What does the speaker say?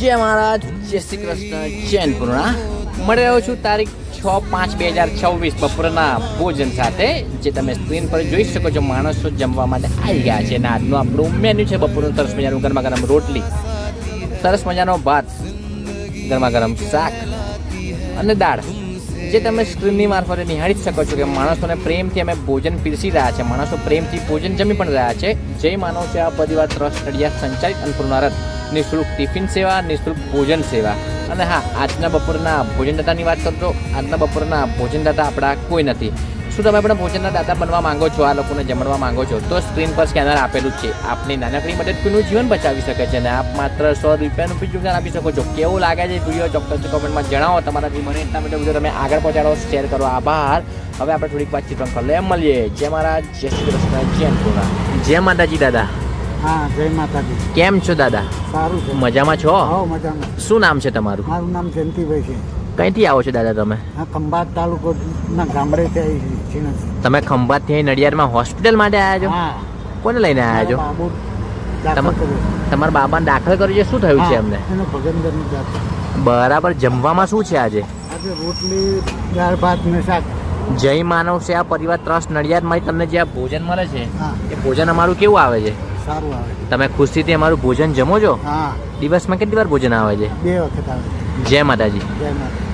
જય મહારાજ, જય શ્રી કૃષ્ણ, જૈન પૂર્ણા મળી રહ્યો છું તારીખ 6/5/2024 બપોરના ભોજન સાથે જે તમે સ્ક્રીન પર જોઈ શકો છો. માણસો જમવા માટે આવી ગયા છે અને આજનું આપણું મેન્યુ છે બપોરનું સરસ મજાનું ગરમા ગરમ રોટલી, સરસ મજાનો ભાત, ગરમા ગરમ શાક અને દાળ જે તમે સ્ક્રીનની મારફતે નિહાળી શકો છો કે માણસોને પ્રેમથી અમે ભોજન પીરસી રહ્યા છે. માણસો પ્રેમથી ભોજન જમી પણ રહ્યા છે. જય માનવ સેવા પરિવાર ટ્રસ્ટ નડિયાદ સંચાલિત અન્નપૂર્ણા નિઃશુલ્ક ટિફિન સેવા, નિઃશુલ્ક ભોજન સેવા. અને હા, આજના બપોરના ભોજનદાતાની વાત કરતો, આજના બપોરના ભોજનદાતા આપણા કોઈ નથી. શું તમે પણ ભોજનના દાતા બનવા માંગો છો, આ લોકોને જમણવા માંગો છો, તો સ્ક્રીન પર સ્કેનર આપેલું જ છે. આપની નાનકડી મદદ કોઈનું જીવન બચાવી શકે છે અને આપ માત્ર 100 રૂપિયાનું બી યોગદાન આપી શકો છો. કેવું લાગે છે વિડીયો ચોક્કસ કોમેન્ટમાં જણાવો. તમારાથી મને એટલા માટે વિડીયો તમે આગળ પહોંચાડો, શેર કરો. આભાર. હવે આપણે થોડીક વાતચીત પણ કરી મળીએ. જય મહારાજ, જય શ્રી કૃષ્ણ, જૈન પૂર્ણા. જય માતાજી દાદા. હા, જય માતાજી. કેમ છો દાદા? સારું છે. મજામાં છો? હા, મજામાં. શું નામ છે તમારું? મારું નામ જયંતિભાઈ છે. કઈથી આવો છો દાદા તમે? હા, ખંભાત તાલુકોના ગામડેથી આવી છે. તમે ખંભાતથી નડિયાદમાં હોસ્પિટલ માટે આવ્યા છો? હા. કોને લઈને આવ્યા છો? બાબુ દાખલ કર્યો. તમારા બાબાને દાખલ કર્યું છે? શું થયું છે એમને? એનો ભગંદરની જાત. બરાબર. જમવામાં શું છે આજે? આજે રોટલી, દાળ ભાત ને શાક. જય માનવ સેવા પરિવાર ટ્રસ્ટ નડિયાદમાં તમને જે આ ભોજન મળે છે હા, એ ભોજન અમારું કેવું આવે છે? સારું આવે. તમે ખુશીથી અમારું ભોજન જમો છો? હા, દિવસમાં કેટલી વાર ભોજન આવે છે? 2 વખત આવે. જય માતાજી. જય માતા.